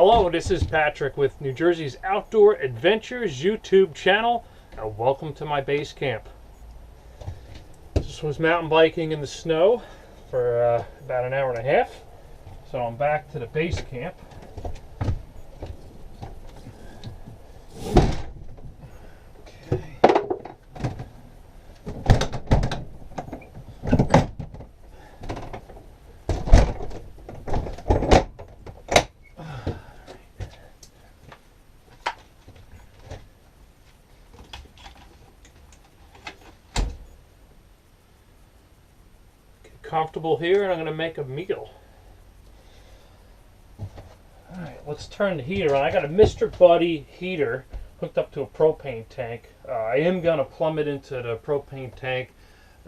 Hello, this is Patrick with New Jersey's Outdoor Adventures YouTube channel, and welcome to my base camp. Just was mountain biking in the snow for about an hour and a half, so I'm back to the base camp. Comfortable here, and I'm going to make a meal. Alright, let's turn the heater on. I got a Mr. Buddy heater hooked up to a propane tank. I am going to plumb it into the propane tank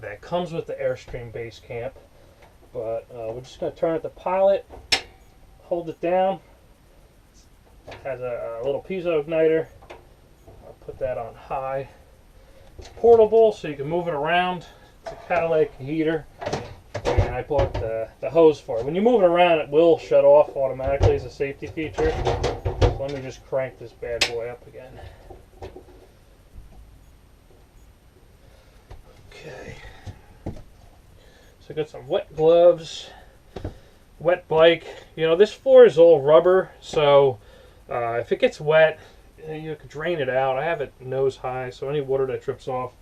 that comes with the Airstream Basecamp, but we're just going to turn it to pilot, hold it down. It has a little piezo igniter. I'll put that on high. It's portable, so you can move it around. It's a catalytic heater. And I bought the hose for it. When you move it around, it will shut off automatically as a safety feature. So let me just crank this bad boy up again. Okay. So I got some wet gloves, wet bike. You know, this floor is all rubber, so if it gets wet, you can drain it out. I have it nose high, so any water that drips off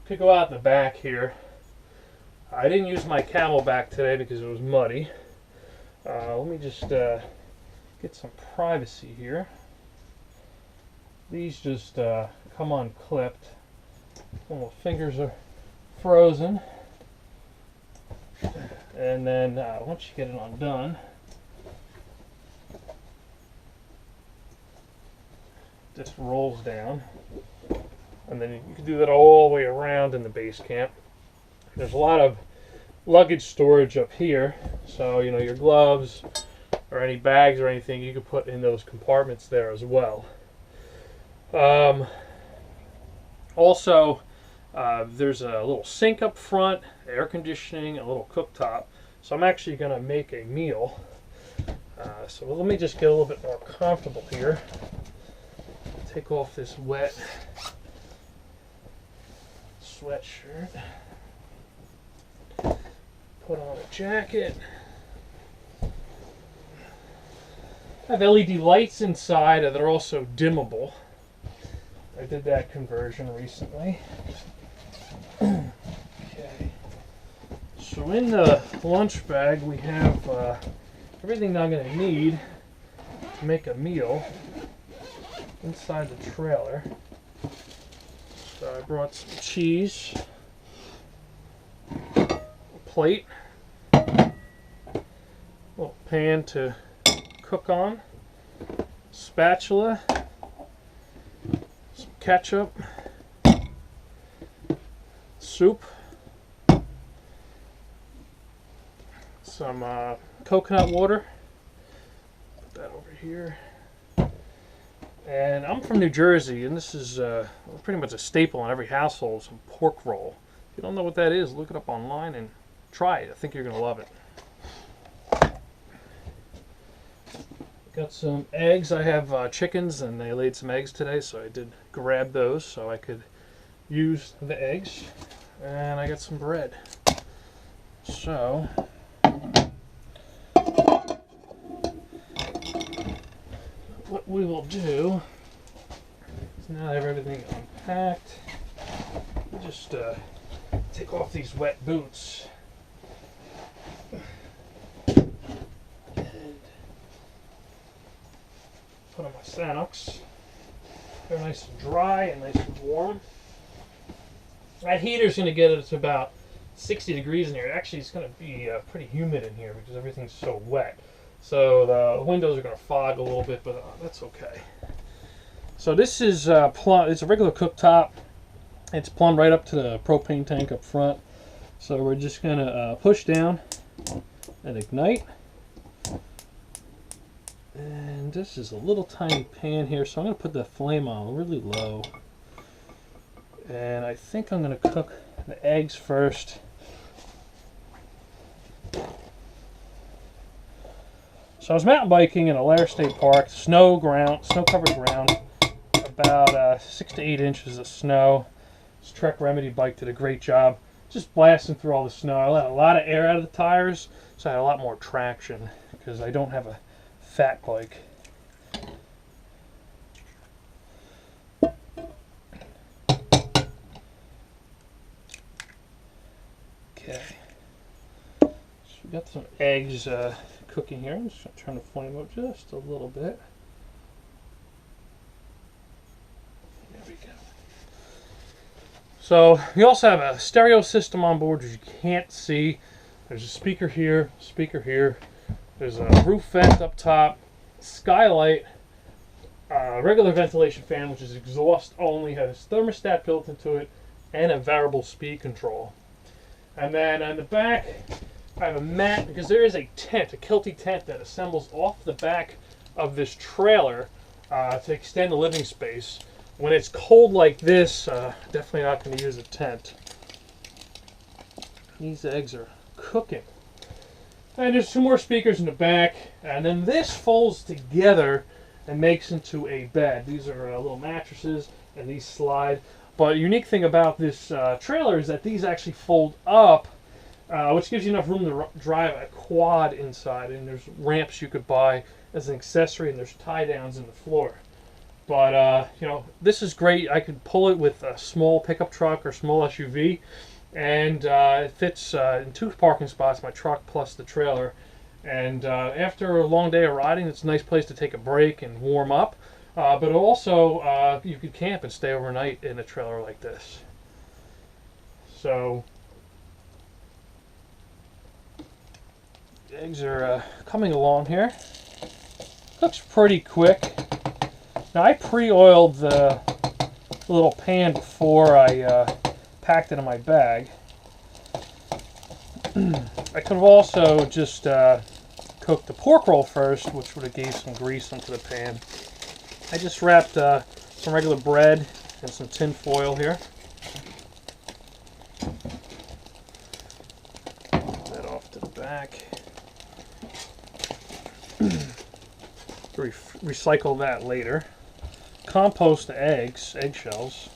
could go out in the back here. I didn't use my Camelback today because it was muddy. Let me just get some privacy here. These just come unclipped. My fingers are frozen. And then once you get it undone, this rolls down. And then you can do that all the way around in the base camp. There's a lot of luggage storage up here, so you know, your gloves or any bags or anything you can put in those compartments there as well. Also, there's a little sink up front, air conditioning, a little cooktop. So I'm actually going to make a meal. So let me just get a little bit more comfortable here. Take off this wet sweatshirt. Put on a jacket. I have LED lights inside that are also dimmable. I did that conversion recently. Okay. So in the lunch bag we have everything I'm going to need to make a meal inside the trailer. So I brought some cheese, a plate, little pan to cook on, spatula, some ketchup, soup, some coconut water. Put that over here. And I'm from New Jersey, and this is pretty much a staple in every household, some pork roll. If you don't know what that is, look it up online and try it. I think you're going to love it. Got some eggs. I have chickens, and they laid some eggs today, so I did grab those so I could use the eggs. And I got some bread. So what we will do is, now I have everything unpacked, just take off these wet boots. Put on my Sanox. They're nice and dry and nice and warm. That heater's going to get it to about 60 degrees in here. Actually, it's going to be pretty humid in here because everything's so wet. So the windows are going to fog a little bit, but that's okay. So this is it's a regular cooktop. It's plumbed right up to the propane tank up front. So we're just going to push down and ignite. And this is a little tiny pan here, so I'm going to put the flame on really low. And I think I'm going to cook the eggs first. So So I was mountain biking in Alair State Park, snow-covered ground, about 6 to 8 inches of snow. This Trek Remedy bike did a great job, just blasting through all the snow. I let a lot of air out of the tires, so I had a lot more traction because I don't have a fat bike. Okay, so we got some eggs cooking here. I'm just going to turn the flame up just a little bit. There we go. So you also have a stereo system on board, which you can't see. There's a speaker here, speaker here. There's a roof vent up top, skylight, regular ventilation fan, which is exhaust only, has thermostat built into it, and a variable speed control. And then on the back, I have a mat, because there is a tent, a kilty tent that assembles off the back of this trailer to extend the living space. When it's cold like this, definitely not going to use a tent. These eggs are cooking. And there's two more speakers in the back, and then this folds together and makes into a bed. These are little mattresses, and these slide. But the unique thing about this trailer is that these actually fold up, which gives you enough room to drive a quad inside. And there's ramps you could buy as an accessory, and there's tie downs in the floor. But you know, this is great. I could pull it with a small pickup truck or small SUV, and it fits in 2 parking spots, my truck plus the trailer. And after a long day of riding, it's a nice place to take a break and warm up. But also, you could camp and stay overnight in a trailer like this. So, the eggs are coming along here. Cooks pretty quick. Now, I pre-oiled the little pan before I packed it in my bag. I could have also just cooked the pork roll first, which would have gave some grease into the pan. I just wrapped some regular bread and some tin foil here. Put that off to the back. Recycle that later. Compost the eggshells.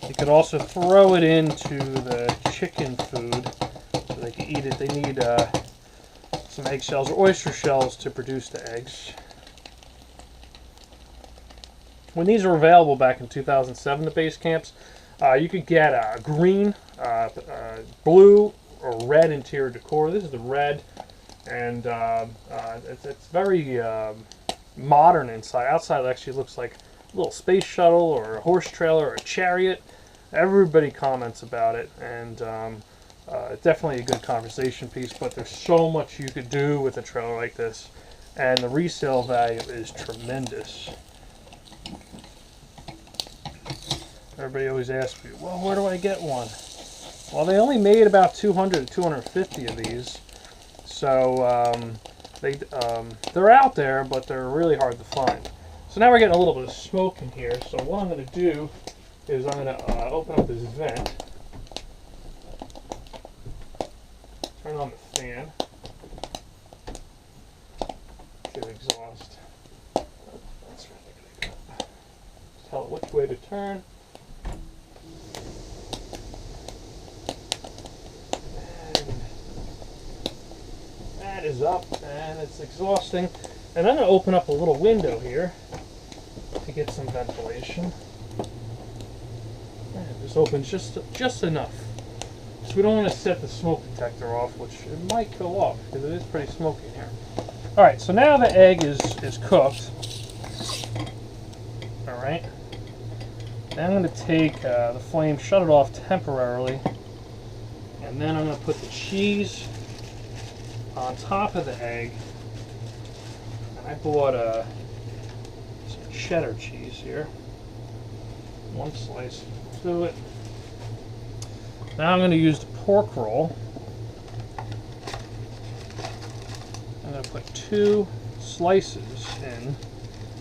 You could also throw it into the chicken food so they can eat it. They need some eggshells or oyster shells to produce the eggs. When these were available back in 2007, the base camps, you could get green, blue, or red interior decor. This is the red, and it's very modern inside. Outside, it actually looks like a little space shuttle or a horse trailer or a chariot. Everybody comments about it, and definitely a good conversation piece, but there's so much you could do with a trailer like this, and the resale value is tremendous. Everybody always asks me, well, where do I get one? Well, they only made about 200 to 250 of these, so they're out there, but they're really hard to find. So now we're getting a little bit of smoke in here, so what I'm going to do is I'm going to open up this vent, turn on the fan, get exhaust. That's really good. Tell it which way to turn. And that is up, and it's exhausting. And I'm going to open up a little window here to get some ventilation. And this opens just enough. So we don't want to set the smoke detector off, which it might go off because it is pretty smoky in here. Alright, so now the egg is cooked. Alright. Now I'm going to take the flame, shut it off temporarily, and then I'm going to put the cheese on top of the egg. And I bought some cheddar cheese here. One slice to it. Now I'm going to use the pork roll. I'm going to put 2 slices in.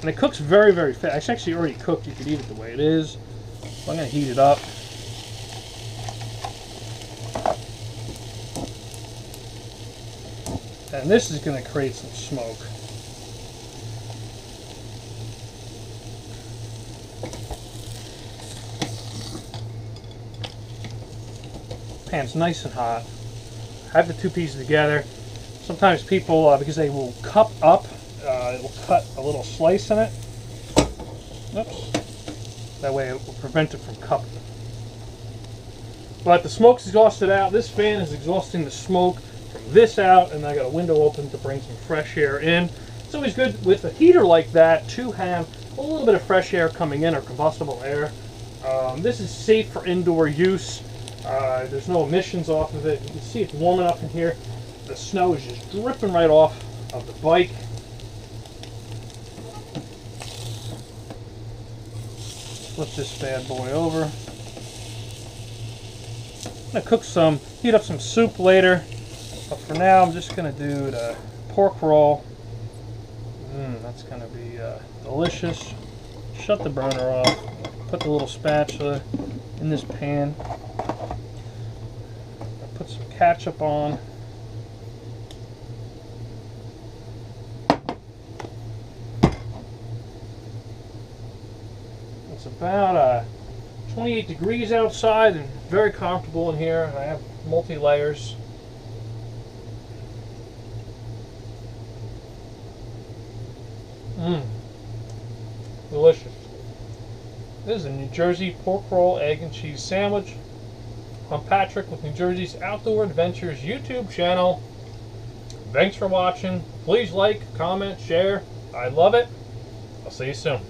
And it cooks very, very fast. It's actually already cooked. You could eat it the way it is. So I'm going to heat it up. And this is going to create some smoke. Pan's nice and hot. Have the two pieces together. Sometimes people, because they will cup up, it will cut a little slice in it. Oops. That way it will prevent it from cupping. But the smoke's exhausted out. This fan is exhausting the smoke from this out, and I got a window open to bring some fresh air in. It's always good with a heater like that to have a little bit of fresh air coming in, or combustible air. This is safe for indoor use. There's no emissions off of it. You can see it's warm enough in here. The snow is just dripping right off of the bike. Flip this bad boy over. I'm going to cook some, heat up some soup later. But for now, I'm just going to do the pork roll. That's going to be delicious. Shut the burner off. Put the little spatula in this pan. Put some ketchup on. It's about 28 degrees outside and very comfortable in here. I have multi-layers. Delicious. This is a New Jersey pork roll, egg and cheese sandwich. I'm Patrick with New Jersey's Outdoor Adventures YouTube channel. Thanks for watching. Please like, comment, share. I love it. I'll see you soon.